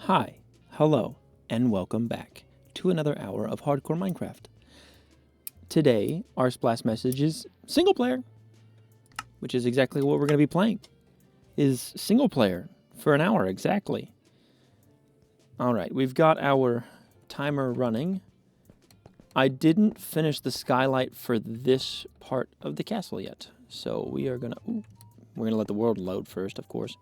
Hi, hello, and welcome back to another hour of Hardcore Minecraft. Today, our splash message is single player, which is exactly what we're going to be playing, is single player for an hour exactly. All right, we've got our timer running. I didn't finish the skylight for this part of the castle yet, so we're going to let the world load first, of course.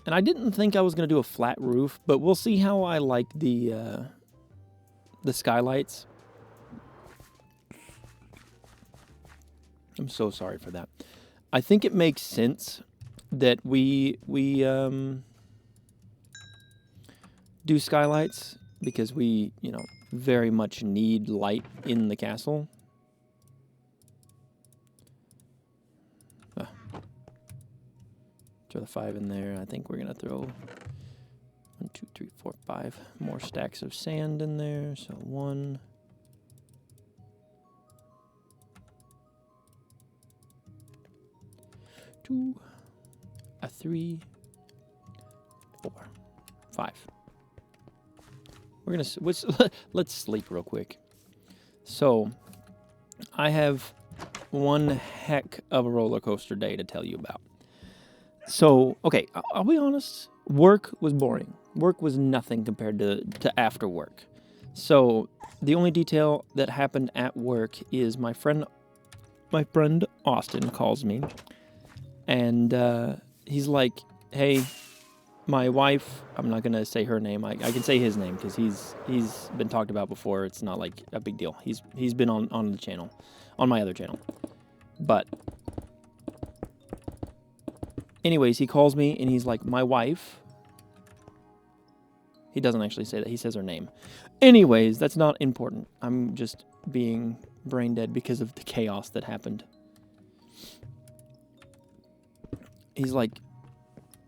And I didn't think I was going to do a flat roof, but we'll see how I like the skylights. I'm so sorry for that. I think it makes sense that we do skylights because we, very much need light in the castle. Throw the 5 in there. I think we're going to throw 1, 2, 3, 4, 5 more stacks of sand in there. So 1, 2, 3, 4, 5. We're gonna let's sleep real quick. So I have one heck of a roller coaster day to tell you about. So okay, I'll be honest. Work was boring. Work was nothing compared to after work. So the only detail that happened at work is my friend Austin calls me, and he's like, "Hey, my wife." I'm not gonna say her name. I can say his name because he's been talked about before. It's not like a big deal. He's been on the channel, on my other channel, but. Anyways, he calls me and he's like, my wife. He doesn't actually say that. He says her name. Anyways, that's not important. I'm just being brain dead because of the chaos that happened. He's like,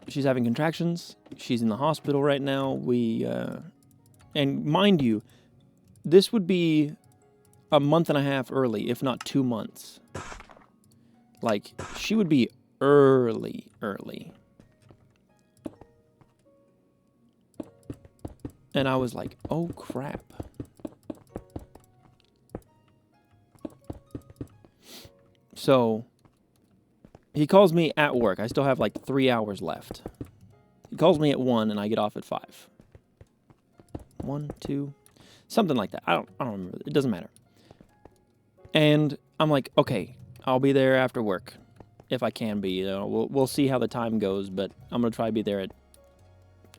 she's having contractions. She's in the hospital right now. And mind you, this would be a month and a half early, if not 2 months. Like, she would be early. And I was like, oh crap. So he calls me at work. I still have like 3 hours left. He calls me at 1 and I get off at 5. 1, 2, something like that. I don't remember. It doesn't matter. And I'm like, okay, I'll be there after work. If I can be, we'll see how the time goes, but I'm gonna try to be there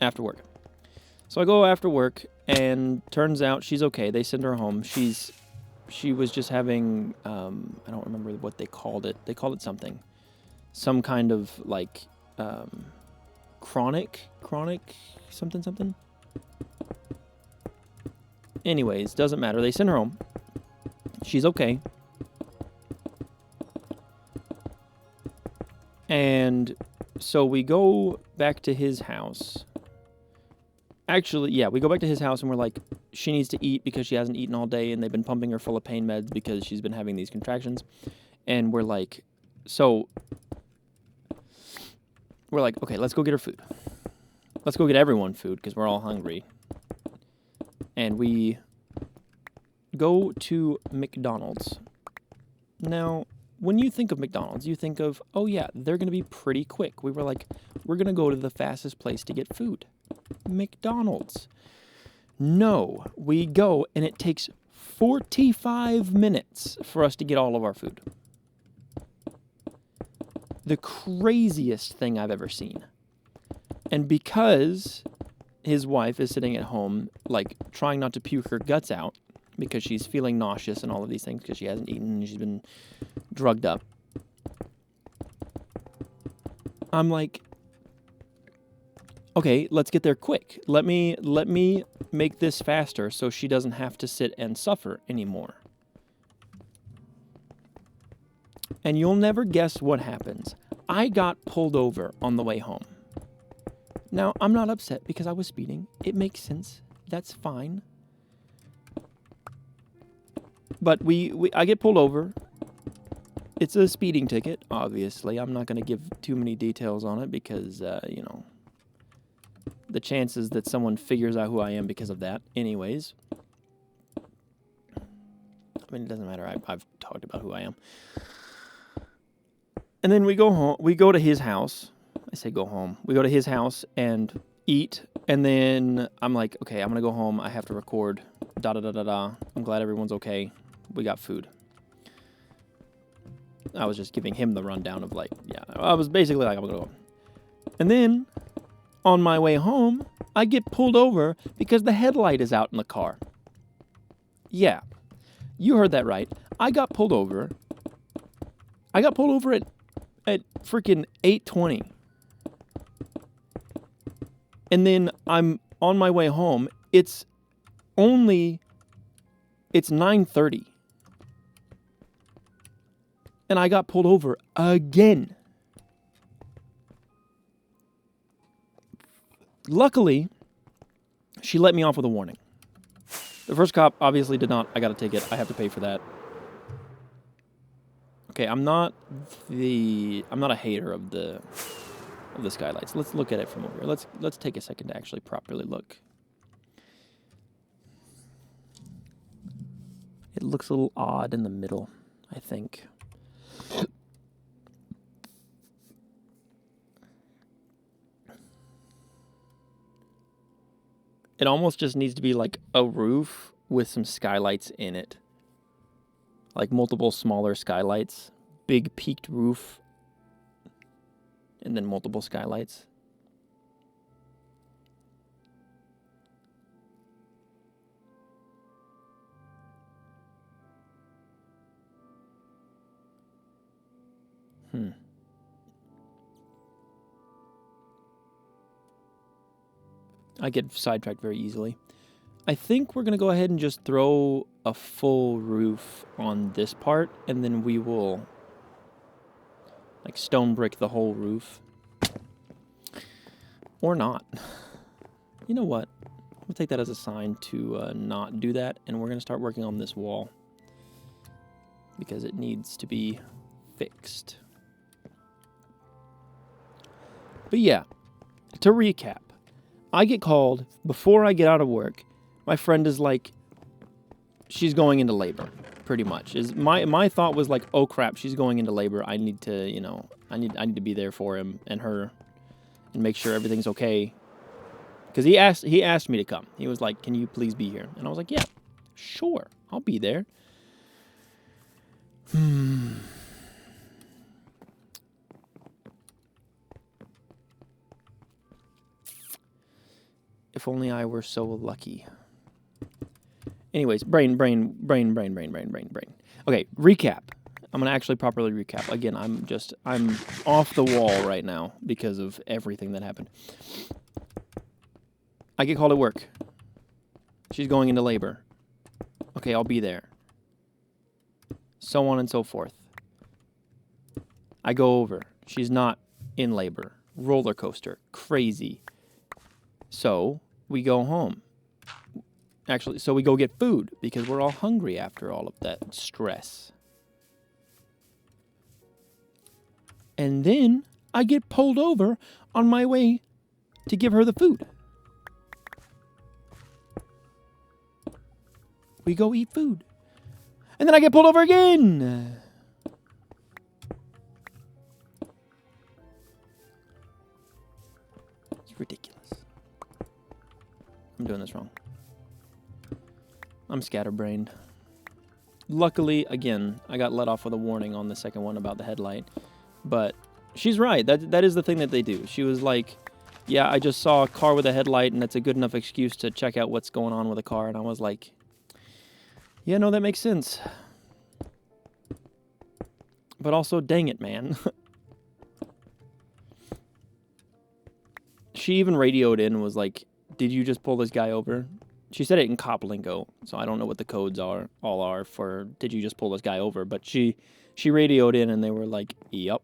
after work. So I go after work, and turns out she's okay. They send her home. She was just having I don't remember what they called it. They called it something, some kind of like chronic something. Anyways, doesn't matter. They send her home. She's okay. And so we go back to his house. Actually, yeah, we go back to his house and we're like, she needs to eat because she hasn't eaten all day and they've been pumping her full of pain meds because she's been having these contractions. And we're like, okay, let's go get her food. Let's go get everyone food because we're all hungry. And we go to McDonald's. Now, when you think of McDonald's, you think of, oh yeah, they're going to be pretty quick. We were like, we're going to go to the fastest place to get food. McDonald's. No, we go and it takes 45 minutes for us to get all of our food. The craziest thing I've ever seen. And because his wife is sitting at home, like, trying not to puke her guts out, because she's feeling nauseous and all of these things because she hasn't eaten and she's been drugged up. I'm like, okay, let's get there quick. Let me make this faster so she doesn't have to sit and suffer anymore. And you'll never guess what happens. I got pulled over on the way home. Now, I'm not upset because I was speeding. It makes sense. That's fine. But I get pulled over, It's a speeding ticket, obviously. I'm not going to give too many details on it because, you know, the chances that someone figures out who I am because of that. Anyways. I mean, it doesn't matter. I've talked about who I am. And then we go home. We go to his house. I say go home. We go to his house and eat. And then I'm like, okay, I'm going to go home. I have to record. Da-da-da-da-da. I'm glad everyone's okay. We got food. I was just giving him the rundown of like, yeah. I was basically like, I'm going to go home. And then on my way home, I get pulled over because the headlight is out in the car. Yeah. You heard that right. I got pulled over. I got pulled over at freaking 8:20. And then I'm on my way home. It's 9:30. And I got pulled over again. Luckily, she let me off with a warning. The first cop obviously did not. I got a ticket. I have to pay for that. Okay, I'm not a hater of the skylights. Let's look at it from over here. Let's take a second to actually properly look. It looks a little odd in the middle, I think. It almost just needs to be like a roof with some skylights in it. Like multiple smaller skylights, big peaked roof, and then multiple skylights. I get sidetracked very easily. I think we're going to go ahead and just throw a full roof on this part, and then we will like stone brick the whole roof. Or not. You know what? We'll take that as a sign to not do that, and we're going to start working on this wall because it needs to be fixed. But yeah, to recap, I get called before I get out of work. My friend is like, she's going into labor, pretty much. My thought was like, oh crap, she's going into labor. I need to, you know, I need to be there for him and her and make sure everything's okay. Because he asked me to come. He was like, can you please be here? And I was like, yeah, sure, I'll be there. If only I were so lucky. Anyways, brain. Okay, recap. I'm going to actually properly recap. Again, I'm off the wall right now because of everything that happened. I get called at work. She's going into labor. Okay, I'll be there. So on and so forth. I go over. She's not in labor. Roller coaster. Crazy. So we go home. Actually, so we go get food because we're all hungry after all of that stress. And then I get pulled over on my way to give her the food. We go eat food. And then I get pulled over again. It's ridiculous. I'm doing this wrong. I'm scatterbrained. Luckily, again, I got let off with a warning on the second one about the headlight. But she's right. That is the thing that they do. She was like, yeah, I just saw a car with a headlight, and that's a good enough excuse to check out what's going on with the car. And I was like, yeah, no, that makes sense. But also, dang it, man. She even radioed in and was like, did you just pull this guy over? She said it in cop lingo, so I don't know what the codes are for did you just pull this guy over, but she radioed in and they were like, "Yup."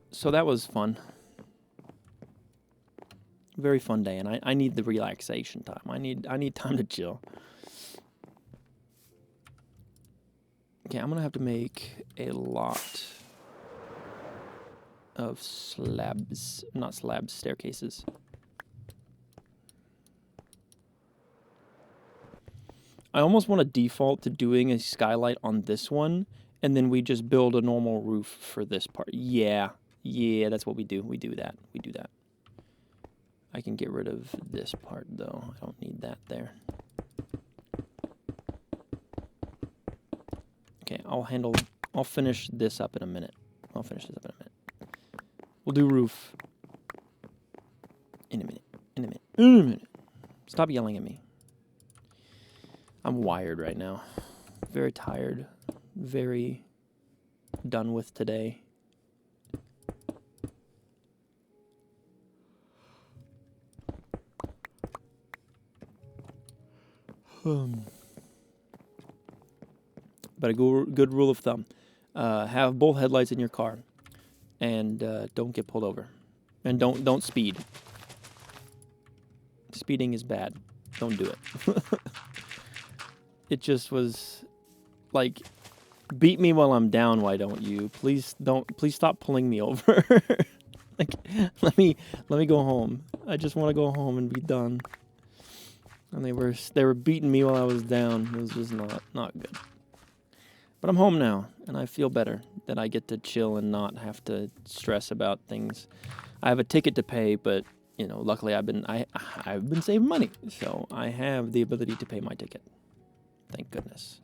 So that was fun. Very fun day, and I need the relaxation time. I need time to chill. Okay, I'm gonna have to make a lot of slabs, not slabs, staircases. I almost want to default to doing a skylight on this one, and then we just build a normal roof for this part. Yeah, that's what we do. We do that. I can get rid of this part, though. I don't need that there. Okay, I'll finish this up in a minute. We'll do roof in a minute. Stop yelling at me. I'm wired right now. Very tired. Very done with today. But a good rule of thumb. Have both headlights in your car. And don't get pulled over. And don't speed. Speeding is bad. Don't do it. It just was like, beat me while I'm down, why don't you? Please stop pulling me over. Like, let me go home. I just want to go home and be done. And they were beating me while I was down. It was just not good. But I'm home now, and I feel better that I get to chill and not have to stress about things. I have a ticket to pay, but you know, luckily I've been saving money, so I have the ability to pay my ticket. Thank goodness.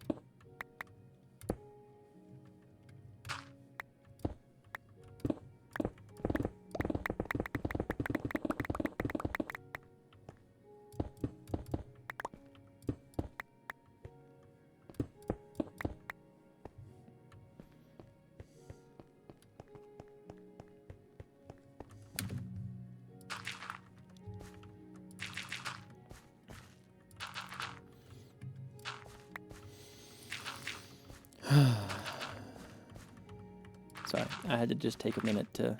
Sorry, I had to just take a minute to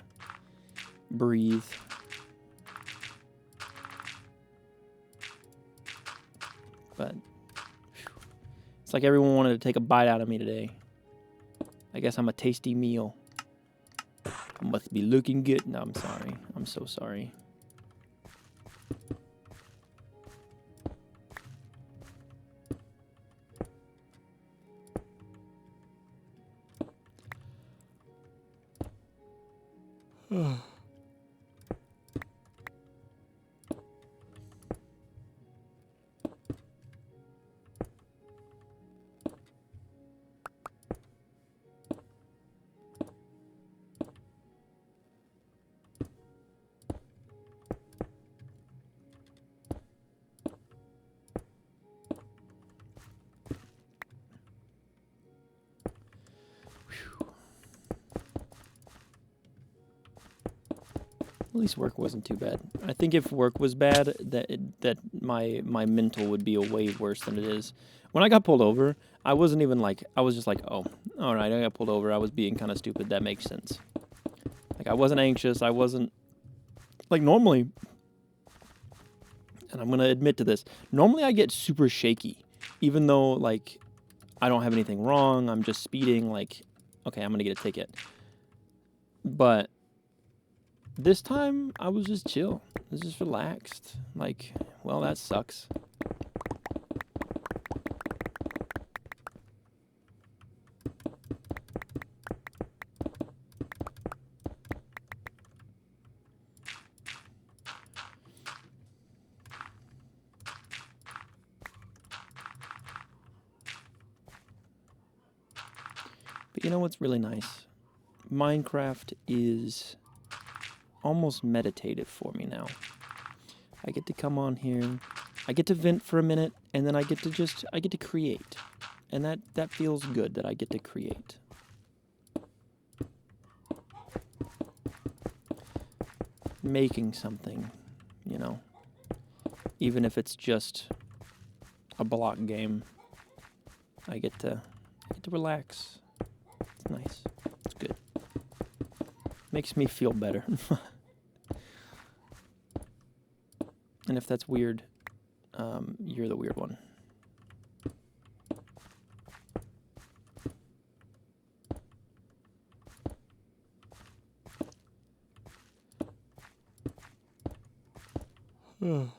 breathe. But it's like everyone wanted to take a bite out of me today. I guess I'm a tasty meal. I must be looking good. No, I'm sorry. I'm so sorry. At least work wasn't too bad. I think if work was bad, that my mental would be way worse than it is. When I got pulled over, I wasn't even like, I was just like, oh, all right, I got pulled over. I was being kind of stupid. That makes sense. Like, I wasn't anxious. I wasn't, like, normally, and I'm going to admit to this, normally I get super shaky, even though, like, I don't have anything wrong. I'm just speeding. Like, okay, I'm going to get a ticket. But this time, I was just chill. I was just relaxed. Like, well, that sucks. But you know what's really nice? Minecraft is almost meditative for me now. I get to come on here, I get to vent for a minute, and then I get to create. And that feels good that I get to create. Making something, you know. Even if it's just a block game, I get to relax. It's nice. It's good. Makes me feel better. And if that's weird, you're the weird one. Okay,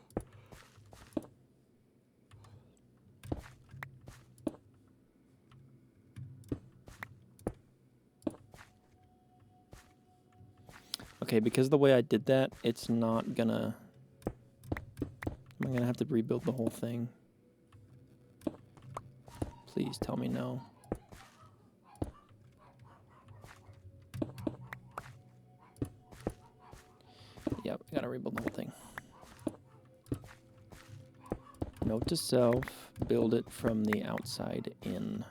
because of the way I did that, it's not gonna... I'm gonna have to rebuild the whole thing. Please tell me no. Yep, I gotta rebuild the whole thing. Note to self, build it from the outside in.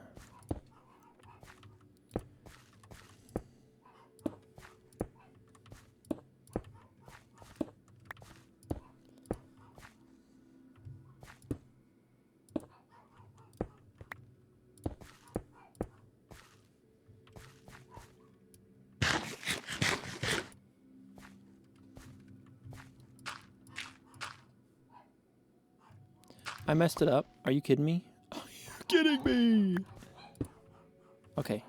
I messed it up. Are you kidding me? Are you kidding me? Okay.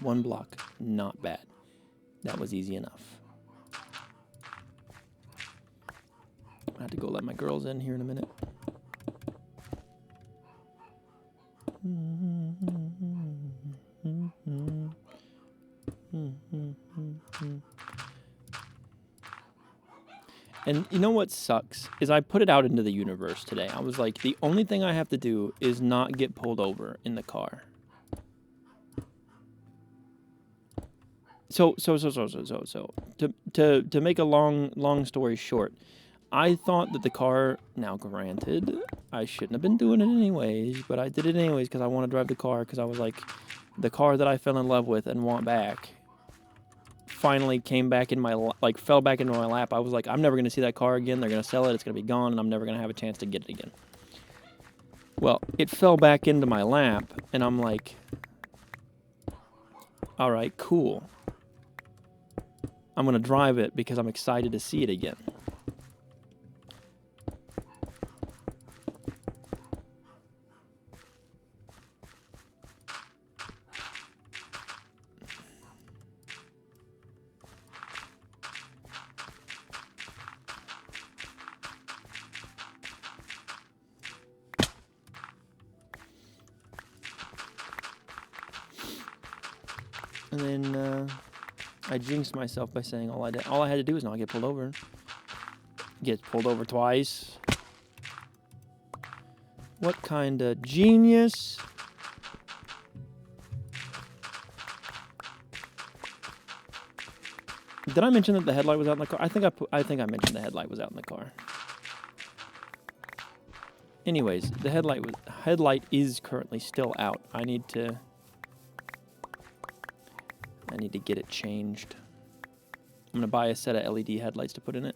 One block. Not bad. That was easy enough. I have to go let my girls in here in a minute. And you know what sucks is I put it out into the universe today. I was like, the only thing I have to do is not get pulled over in the car. So to make a long story short, I thought that the car, now granted, I shouldn't have been doing it anyways, but I did it anyways because I want to drive the car because I was like, the car that I fell in love with and want back finally came back in my, fell back into my lap. I was like, I'm never going to see that car again. They're going to sell it. It's going to be gone and I'm never going to have a chance to get it again. Well, it fell back into my lap and I'm like, all right, cool. I'm going to drive it because I'm excited to see it again. And then I jinxed myself by saying all I had to do was not get pulled over. Get pulled over twice. What kind of genius? Did I mention that the headlight was out in the car? I think I mentioned the headlight was out in the car. Anyways, the headlight is currently still out. I need to get it changed. I'm gonna buy a set of LED headlights to put in it.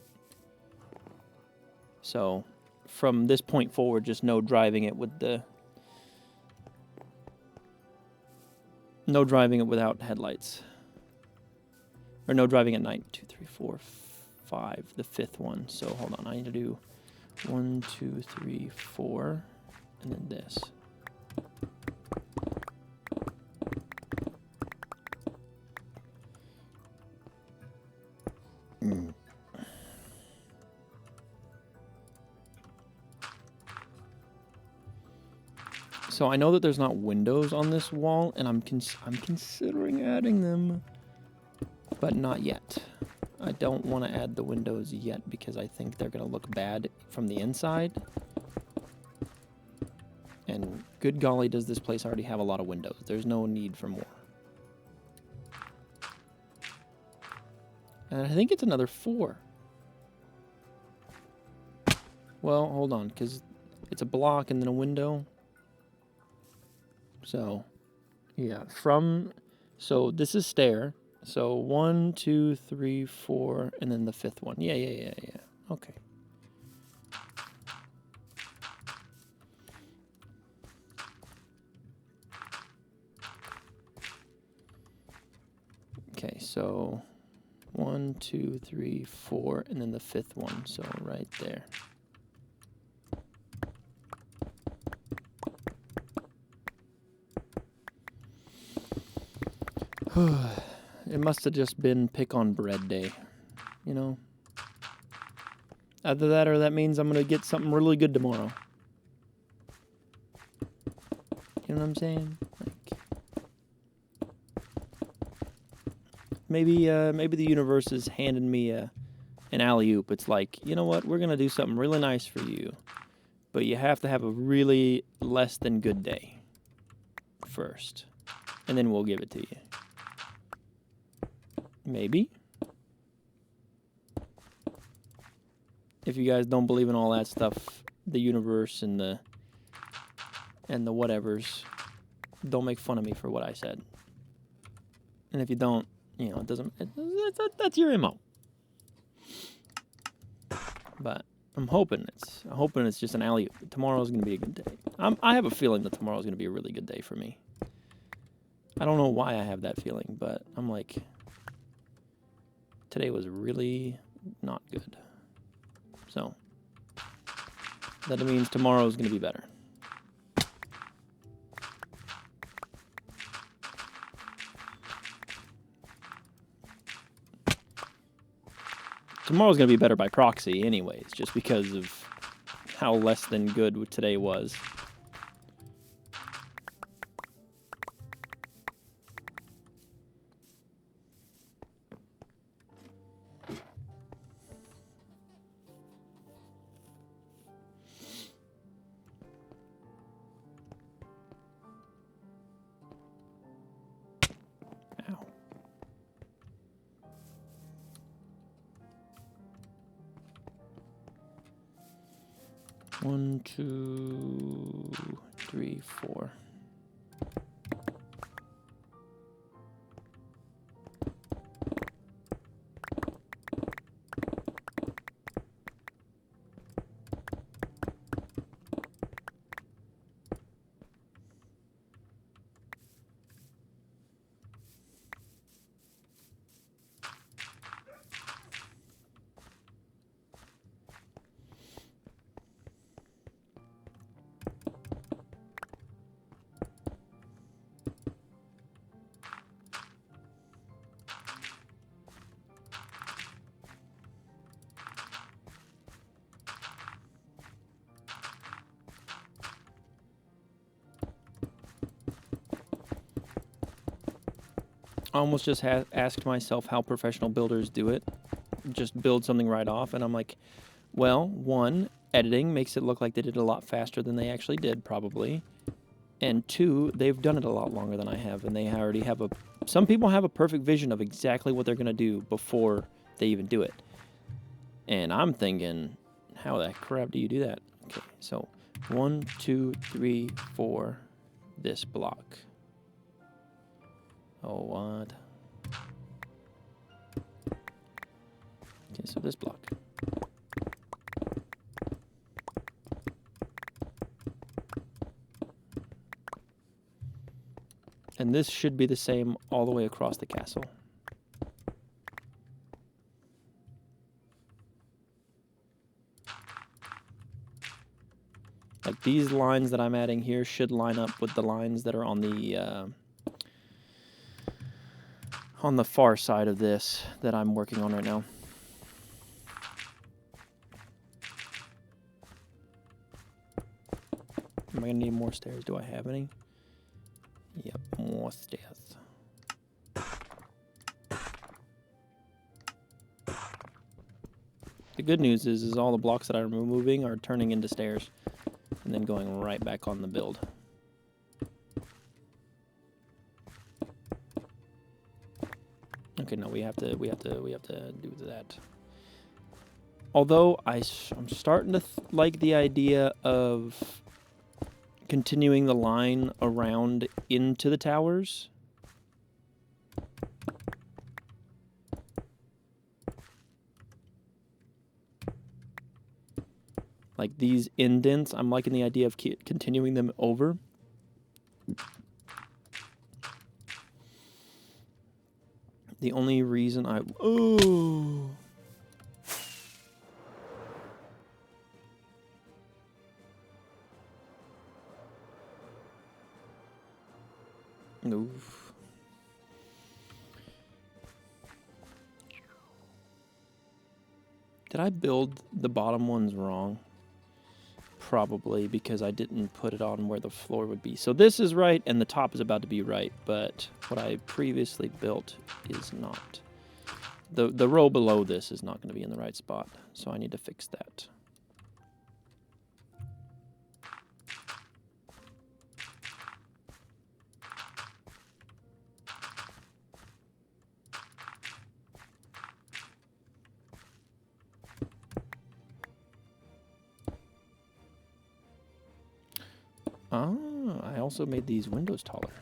So, from this point forward, just no driving it without headlights. Or no driving at night. 2, 3, 4, 5. The fifth one. So hold on. I need to do 1, 2, 3, 4, and then this. So I know that there's not windows on this wall, and I'm considering adding them, but not yet. I don't want to add the windows yet because I think they're going to look bad from the inside. And good golly, does this place already have a lot of windows. There's no need for more. And I think it's another 4. Well, hold on, because it's a block and then a window. So, yeah, so this is stair. So 1, 2, 3, 4, and then the 5th one. Yeah. Okay. Okay, so 1, 2, 3, 4, and then the 5th one. So right there. It must have just been pick on bread day, you know? Either that or that means I'm going to get something really good tomorrow. You know what I'm saying? Like, maybe the universe is handing me an alley-oop. It's like, you know what? We're going to do something really nice for you. But you have to have a really less than good day first. And then we'll give it to you. Maybe. If you guys don't believe in all that stuff, the universe and the whatevers, don't make fun of me for what I said. And if you don't, you know, it doesn't. That's your MO. But I'm hoping it's just an alley-oop. Tomorrow's gonna be a good day. I have a feeling that tomorrow's gonna be a really good day for me. I don't know why I have that feeling, but I'm like, today was really not good. So that means tomorrow's gonna be better. Tomorrow's going to be better by proxy anyways, just because of how less than good today was. Ow. One, 2, 3, 4. I almost just asked myself how professional builders do it. Just build something right off, and I'm like, well, one, editing makes it look like they did it a lot faster than they actually did, probably. And two, they've done it a lot longer than I have, and they already have some people have a perfect vision of exactly what they're going to do before they even do it. And I'm thinking, how the crap do you do that? Okay, so 1, 2, 3, 4, this block. Oh, what? Okay, so this block. And this should be the same all the way across the castle. Like these lines that I'm adding here should line up with the lines that are on the far side of this that I'm working on right now. Am I gonna need more stairs? Do I have any? Yep, more stairs. The good news is all the blocks that I'm removing are turning into stairs and then going right back on the build. Okay, no, we have to do that. Although I'm starting to like the idea of continuing the line around into the towers. Like these indents, I'm liking the idea of continuing them over. The only reason oh. Oof. Did Did I build the bottom ones wrong? Probably, because I didn't put it on where the floor would be. So this is right, and the top is about to be right, but what I previously built is not. The row below this is not going to be in the right spot, so I need to fix that. Ah, I also made these windows taller.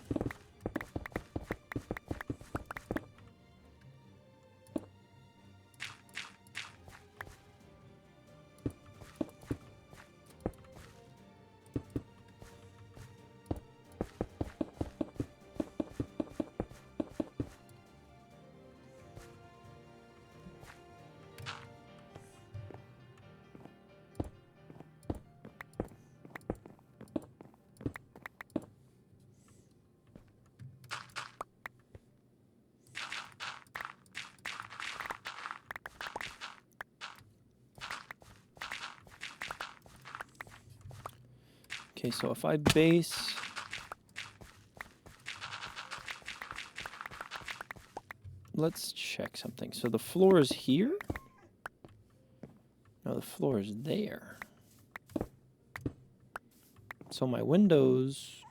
Okay, so if I base... Let's check something. So the floor is here? No, the floor is there. So my windows...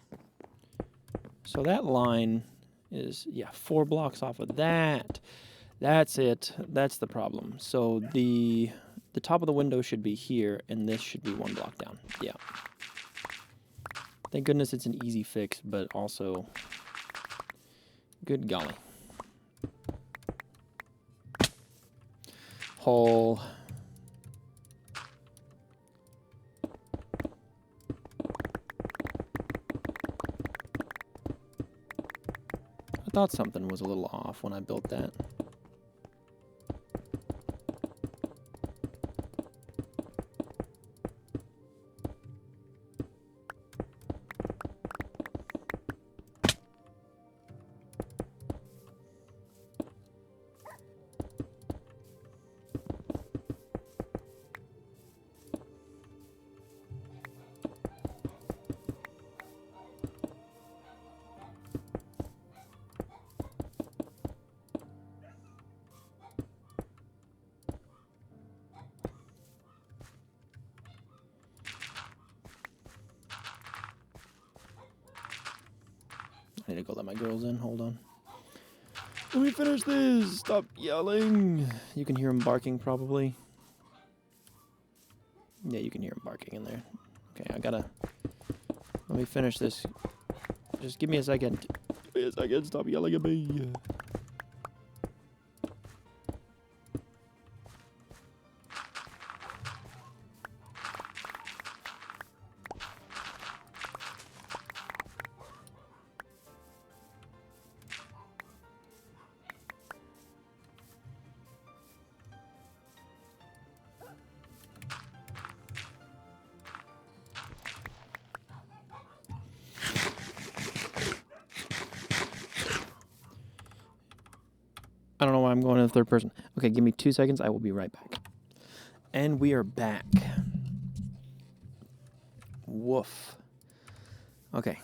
So that line is, yeah, 4 blocks off of that. That's it. That's the problem. So the top of the window should be here, and this should be 1 block down. Yeah. Thank goodness it's an easy fix, but also, good golly. Hole. I thought something was a little off when I built that. I need to go let my girls in. Hold on. Let me finish this. Stop yelling. You can hear them barking probably. Yeah, you can hear them barking in there. Okay, I gotta... Let me finish this. Just give me a second. Give me a second. Stop yelling at me. I don't know why I'm going in the third person. Okay, give me 2 seconds. I will be right back. And we are back. Woof. Okay.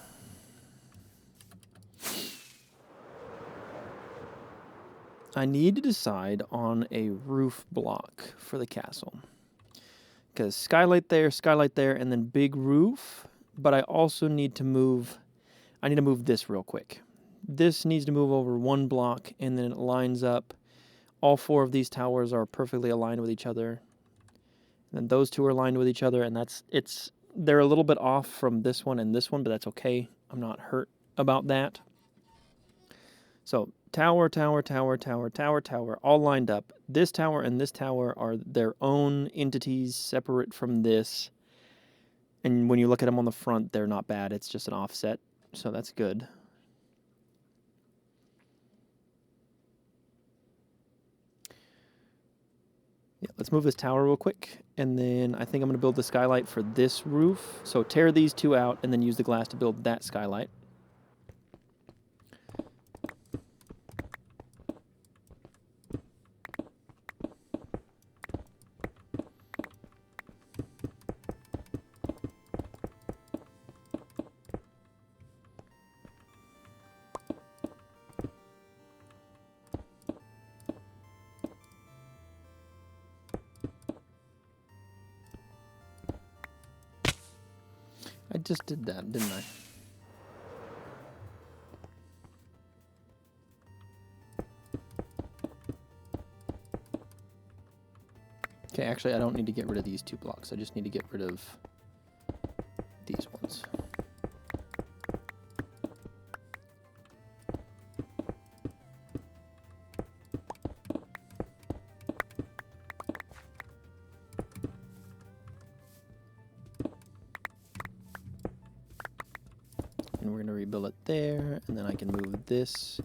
I need to decide on a roof block for the castle. Because skylight there, and then big roof. But I also need to move... I need to move this real quick. This needs to move over 1 block, and then it lines up. All 4 of these towers are perfectly aligned with each other. And then those 2 are aligned with each other, and they're a little bit off from this one and this one, but that's okay. I'm not hurt about that. So tower, tower, tower, tower, tower, tower, all lined up. This tower and this tower are their own entities, separate from this. And when you look at them on the front, they're not bad. It's just an offset, so that's good. Yeah, let's move this tower real quick, and then I think I'm going to build the skylight for this roof. So tear these 2 out, and then use the glass to build that skylight. just did that, didn't I? Okay, actually, I don't need to get rid of these 2 blocks. I just need to get rid of these ones. And we're going to rebuild it there, and then I can move this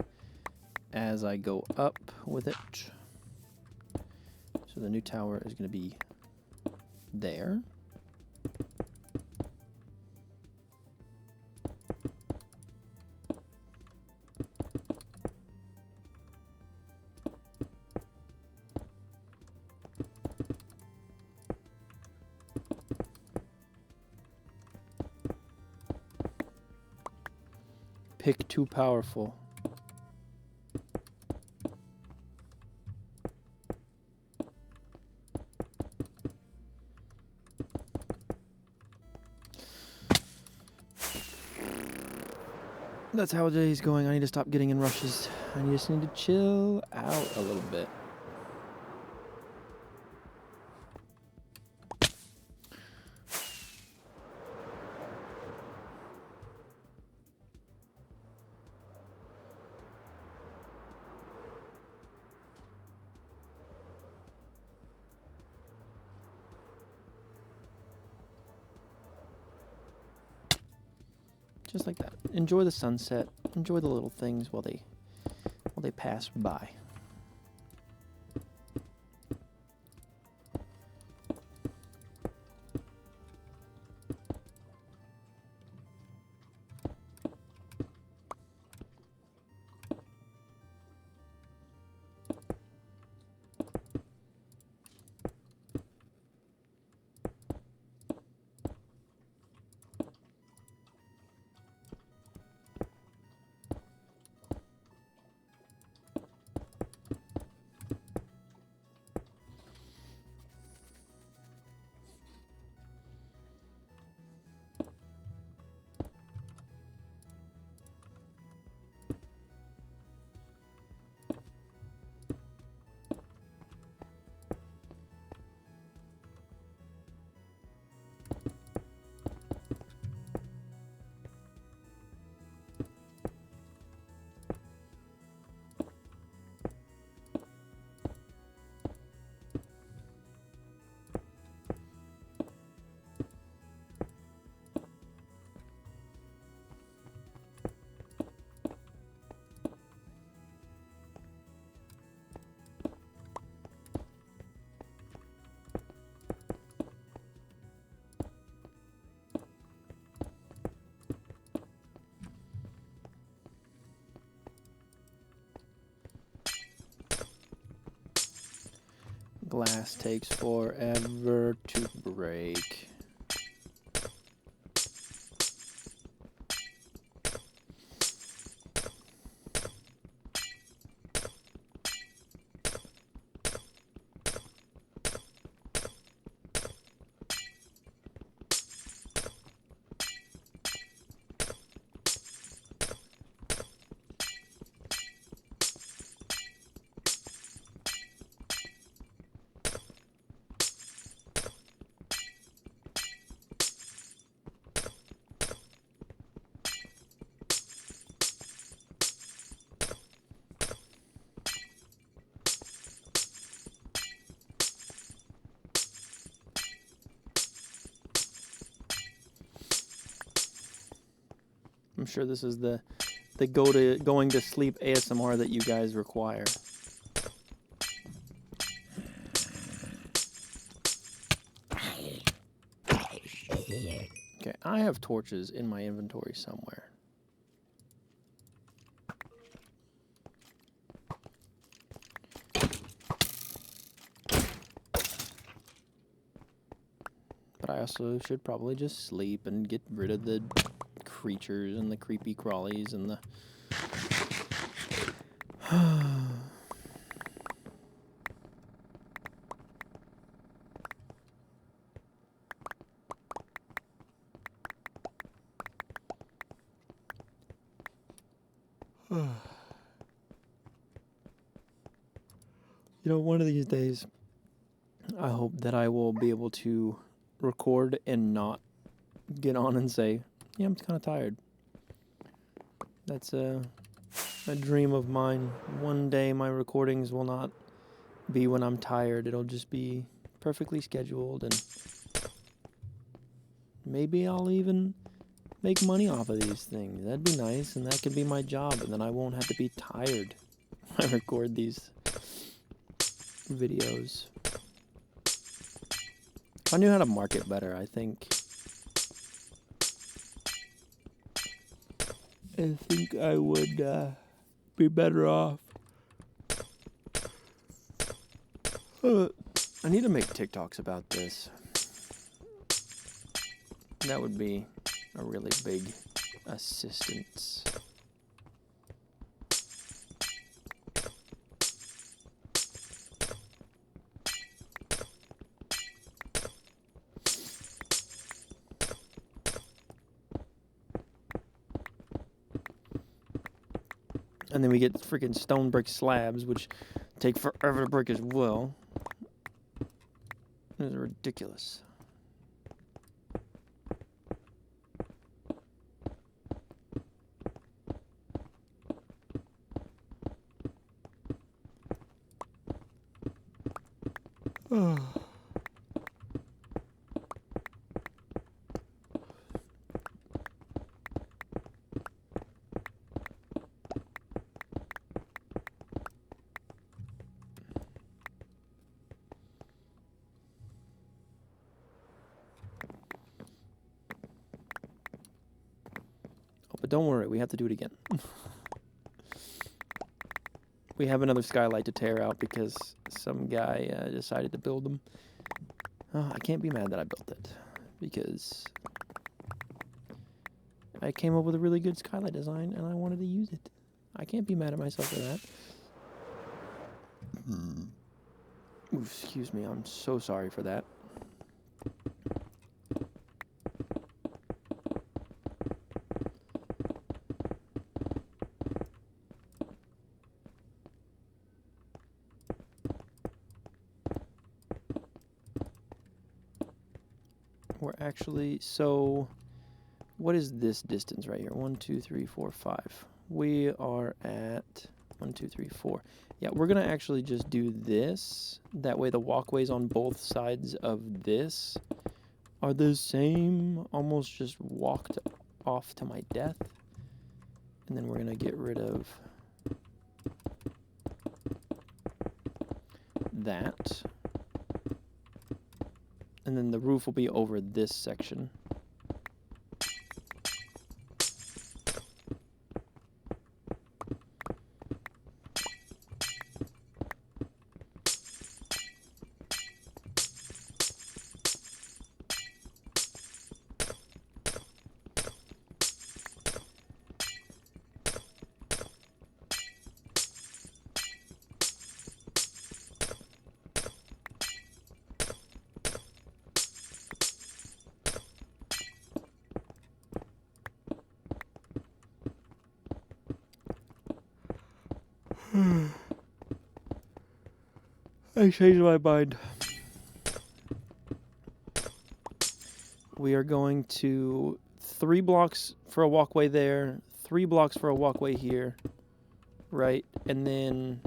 as I go up with it. So the new tower is going to be there. Pick too powerful. That's how the day's going. I need to stop getting in rushes. I just need to chill out a little bit. Just like that. Enjoy the sunset. Enjoy the little things while they pass by. Glass takes forever to break. I'm sure this is the going to sleep ASMR that you guys require. Okay, I have torches in my inventory somewhere. But I also should probably just sleep and get rid of the creatures and the creepy crawlies and the... You know, one of these days, I hope that I will be able to record and not get on and say, yeah, I'm kind of tired. That's a dream of mine. One day my recordings will not be when I'm tired. It'll just be perfectly scheduled, and maybe I'll even make money off of these things. That'd be nice, and that could be my job, and then I won't have to be tired when I record these videos. If I knew how to market better, I think I would be better off. I need to make TikToks about this. That would be a really big assistance. And then we get freaking stone brick slabs, which take forever to brick as well. This is ridiculous. But don't worry, we have to do it again. We have another skylight to tear out because some guy decided to build them. I can't be mad that I built it because I came up with a really good skylight design and I wanted to use it. I can't be mad at myself for that. Ooh, excuse me, I'm so sorry for that. We're actually, so what is this distance right here? 1, 2, 3, 4, 5. We are at 1, 2, 3, 4. Yeah, we're going to actually just do this. That way the walkways on both sides of this are the same. Almost just walked off to my death. And then we're going to get rid of that. And then the roof will be over this section. I changed my mind. We are going to 3 blocks for a walkway there, 3 blocks for a walkway here, right? And then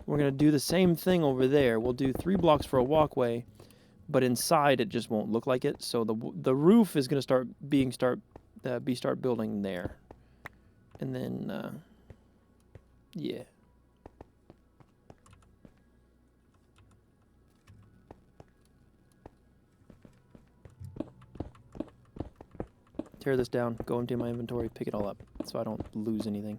we're going to do the same thing over there. We'll do 3 blocks for a walkway, but inside it just won't look like it. So the roof is going to start building there. And then yeah. Tear this down, go empty my inventory, pick it all up so I don't lose anything.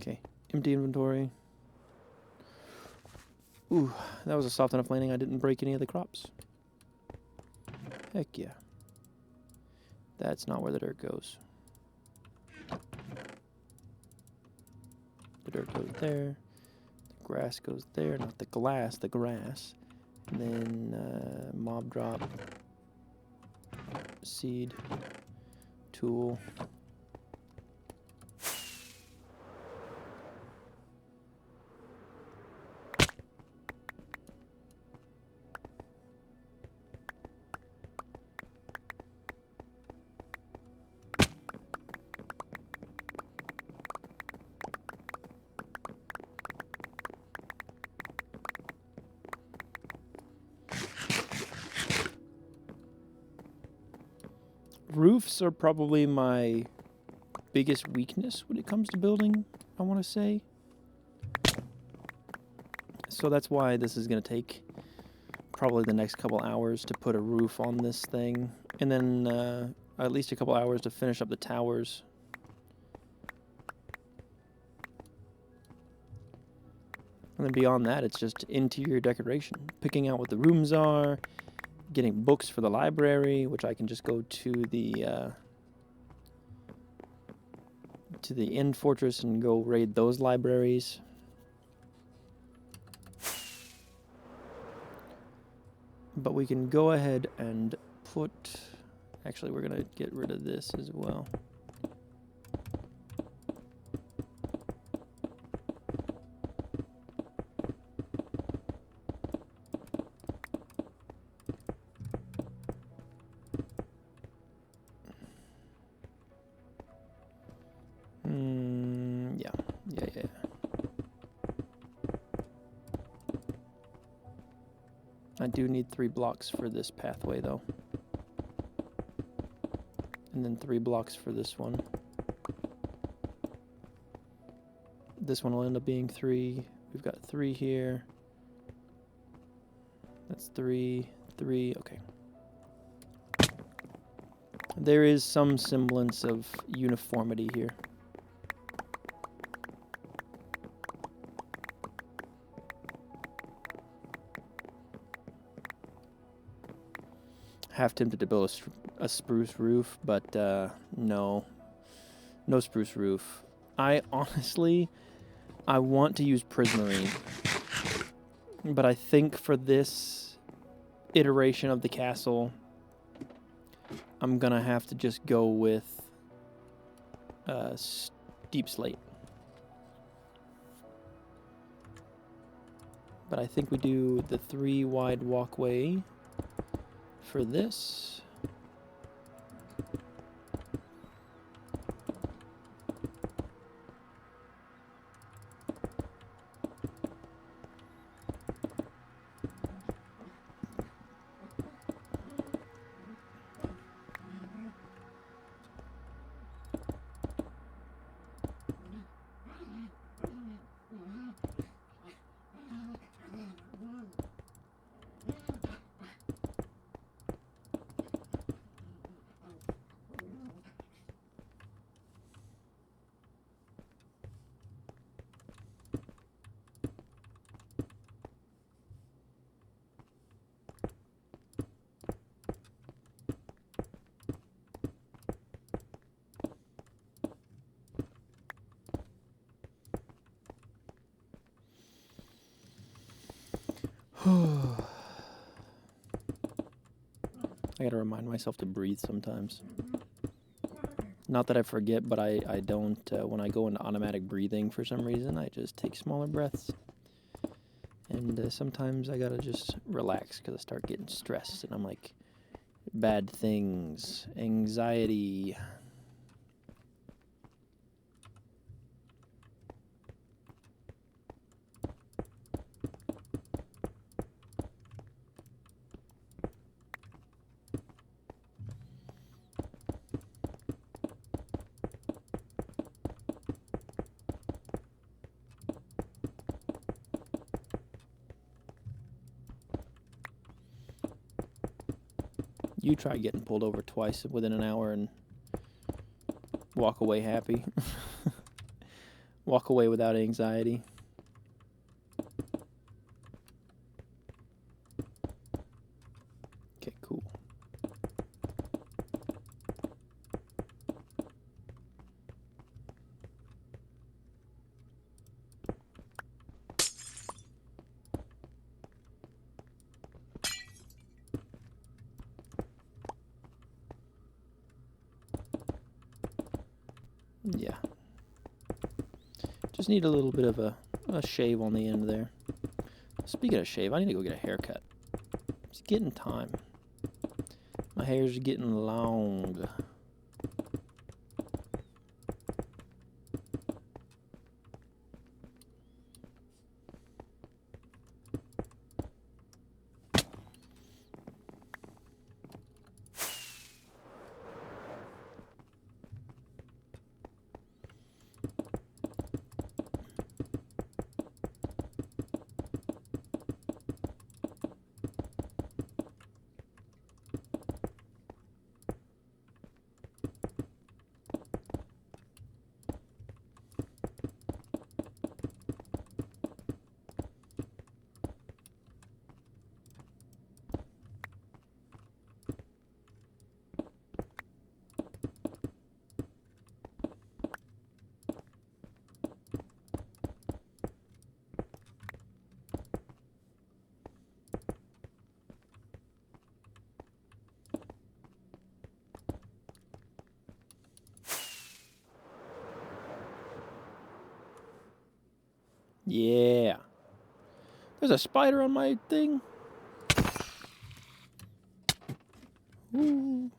Okay, empty inventory. Ooh, that was a soft enough landing. I didn't break any of the crops. Heck yeah. That's not where the dirt goes. The dirt goes there. The grass goes there. Not the glass, the grass. And then mob drop. Seed. Tool. Roofs are probably my biggest weakness when it comes to building, I want to say. So that's why this is going to take probably the next couple hours to put a roof on this thing. And then at least a couple hours to finish up the towers. And then beyond that, it's just interior decoration. Picking out what the rooms are. Getting books for the library, which I can just go to the End Fortress and go raid those libraries. But we can go ahead and put... Actually, we're going to get rid of this as well. Yeah. I do need 3 blocks for this pathway, though. And then 3 blocks for this one. This one will end up being 3. We've got 3 here. That's 3, 3, okay. There is some semblance of uniformity here. Half tempted to build a spruce roof, but no spruce roof. I want to use prismarine, but I think for this iteration of the castle, I'm gonna have to just go with deep slate. But I think we do the 3 wide walkway for this. I gotta remind myself to breathe sometimes. Not that I forget, but I don't. When I go into automatic breathing for some reason, I just take smaller breaths. And sometimes I gotta just relax because I start getting stressed. And I'm like, bad things, anxiety. You try getting pulled over twice within an hour and walk away happy. Walk away without anxiety. Yeah. Just need a little bit of a shave on the end there. Speaking of shave, I need to go get a haircut. It's getting time. My hair's getting long. Yeah. There's a spider on my thing. Ooh.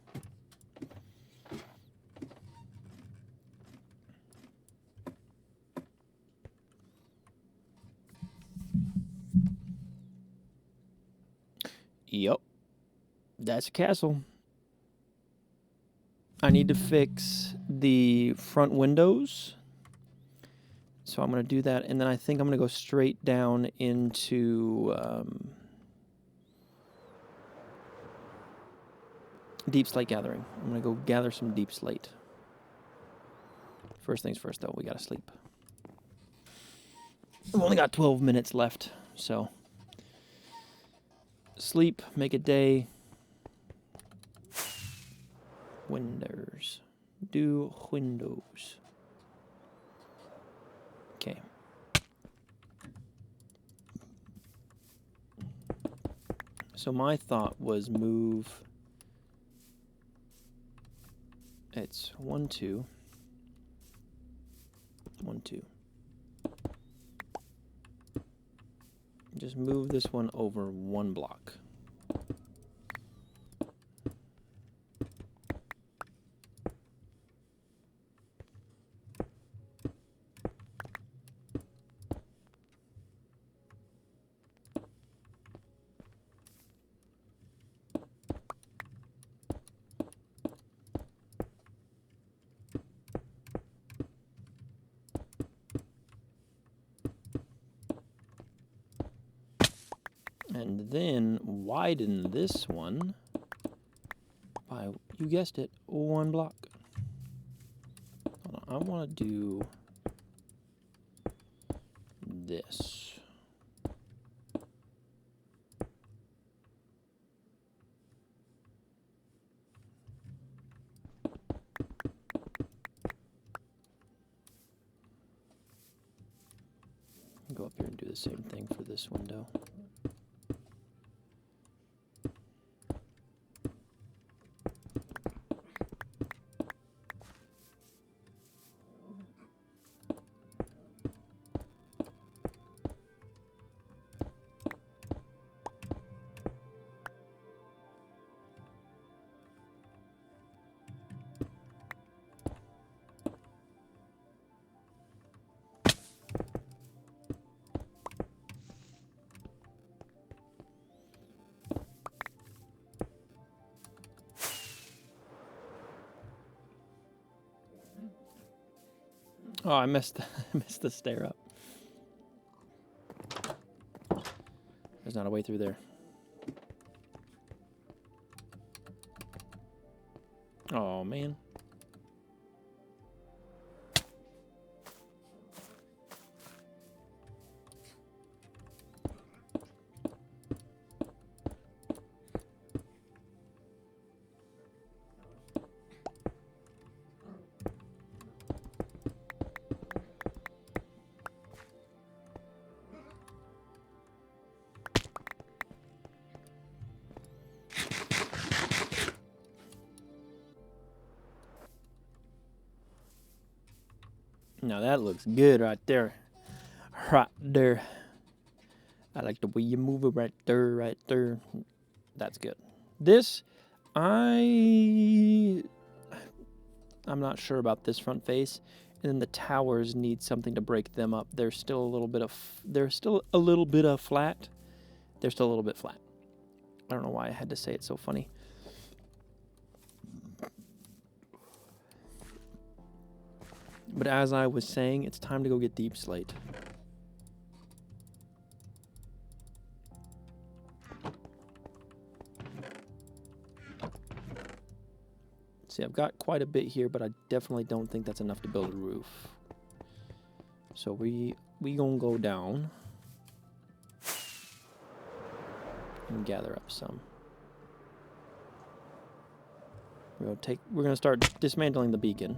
Yep. That's a castle. I need to fix the front windows. So I'm going to do that. And then I think I'm going to go straight down into deep slate gathering. I'm going to go gather some deep slate. First things first, though, we got to sleep. We've only got 12 minutes left, so sleep, make a day. Windows. Do windows. Okay. So my thought was move. It's 1, 2. 1, 2. Just move this one over 1 block. And then widen this one by, you guessed it, 1 block. Hold on, I want to do this. Go up here and do the same thing for this window. Oh, I missed the stair up. There's not a way through there. Oh, man. Now that looks good right there. Right there. I like the way you move it right there, right there. That's good. This, I'm not sure about this front face. And then the towers need something to break them up. They're still a little bit of flat. They're still a little bit flat. I don't know why I had to say it so funny. But as I was saying, it's time to go get deep slate. See, I've got quite a bit here, but I definitely don't think that's enough to build a roof. So we gonna go down and gather up some. We're gonna start dismantling the beacon.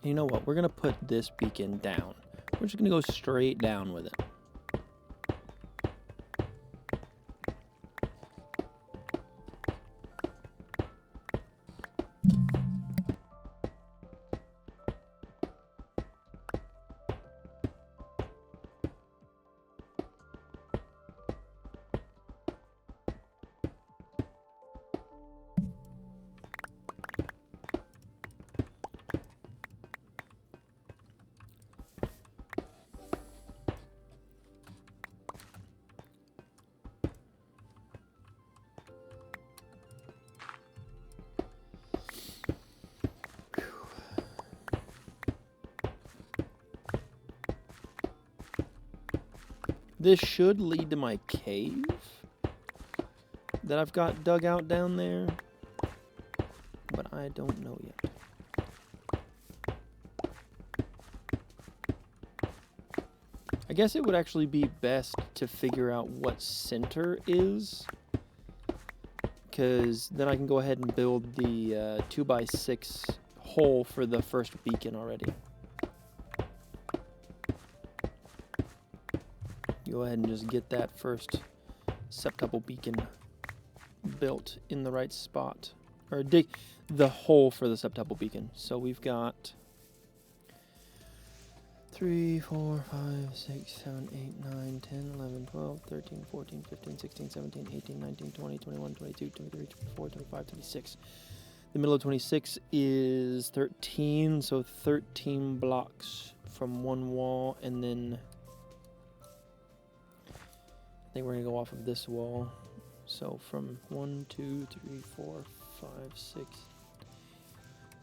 You know what? We're going to put this beacon down. We're just going to go straight down with it. This should lead to my cave that I've got dug out down there, but I don't know yet. I guess it would actually be best to figure out what center is, because then I can go ahead and build the 2x6 hole for the first beacon already. Go ahead and just get that first septuple beacon built in the right spot, or dig the hole for the septuple beacon. So we've got 3, 4, 5, 6, 7, 8, 9, 10, 11, 12, 13, 14, 15, 16, 17, 18, 19, 20, 21, 22, 23, 24, 25, 26. The middle of 26 is 13, so 13 blocks from one wall, and then I think we're going to go off of this wall. So from 1, 2, 3, 4, 5, 6,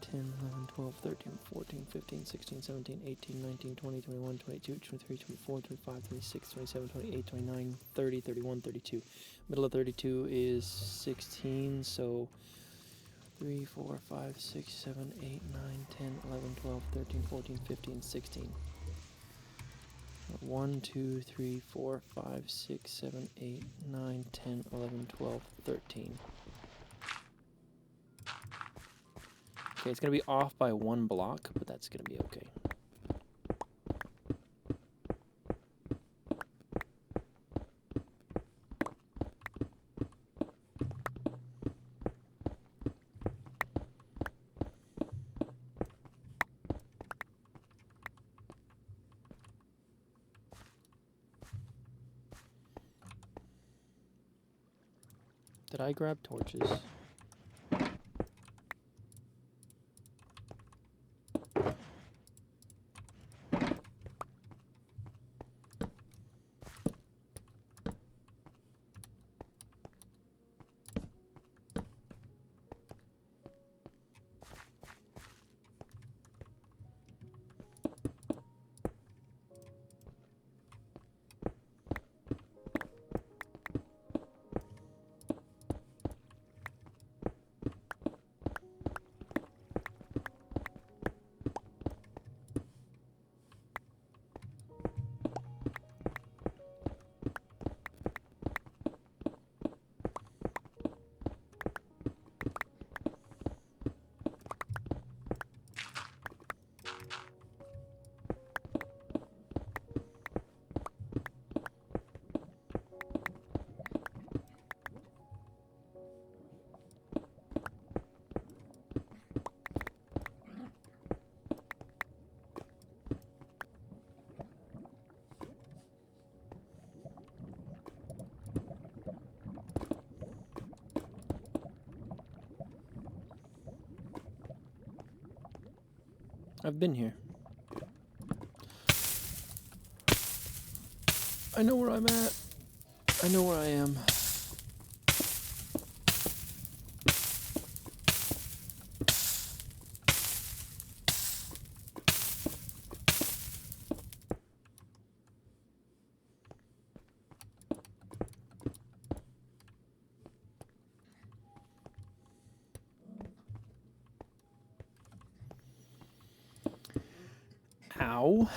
10, 11, 12, 13, 14, 15, 16, 17, 18, 19, 20, 21, 22, 23, 24, 25, 26, 27, 28, 29, 30, 31, 32. Middle of 32 is 16, so 3, 4, 5, 6, 7, 8, 9, 10, 11, 12, 13, 14, 15, 16. 1, 2, 3, 4, 5, 6, 7, 8, 9, 10, 11, 12, 13. Okay, it's going to be off by 1 block, but that's going to be okay. Did I grab torches? I've been here. I know where I'm at. I know where I am. Ow.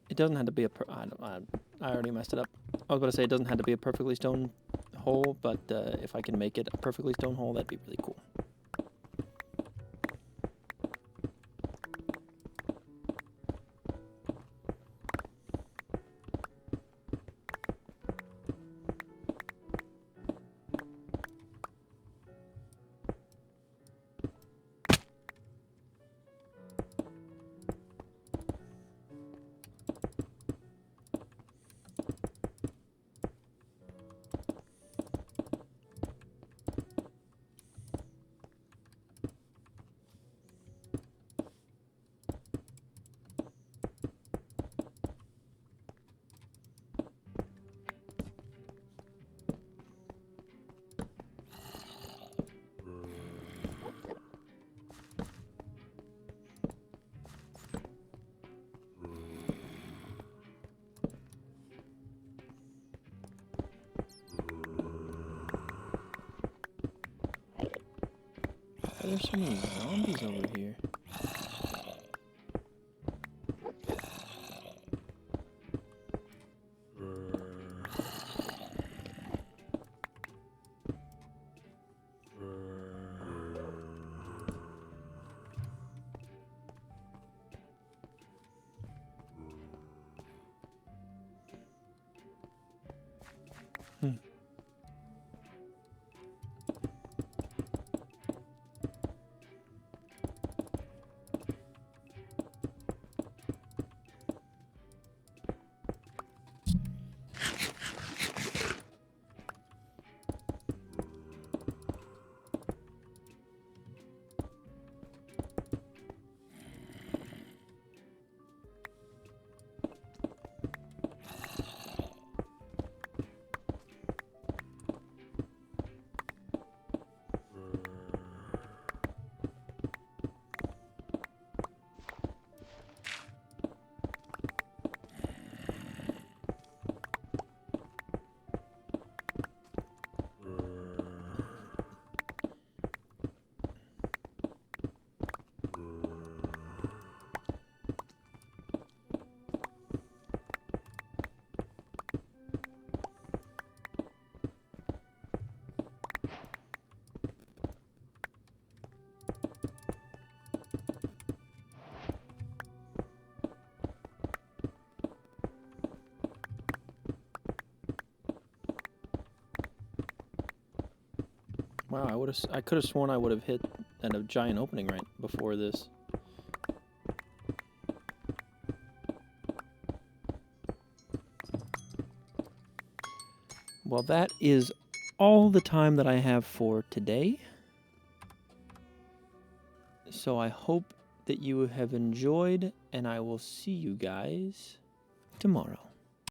It doesn't have to be a I already messed it up. I was about to say it doesn't have to be a perfectly stone hole, but if I can make it a perfectly stone hole, that'd be really cool. Why are there so many zombies over here? Wow, I could have sworn I would have hit a giant opening right before this. Well, that is all the time that I have for today. So I hope that you have enjoyed, and I will see you guys tomorrow.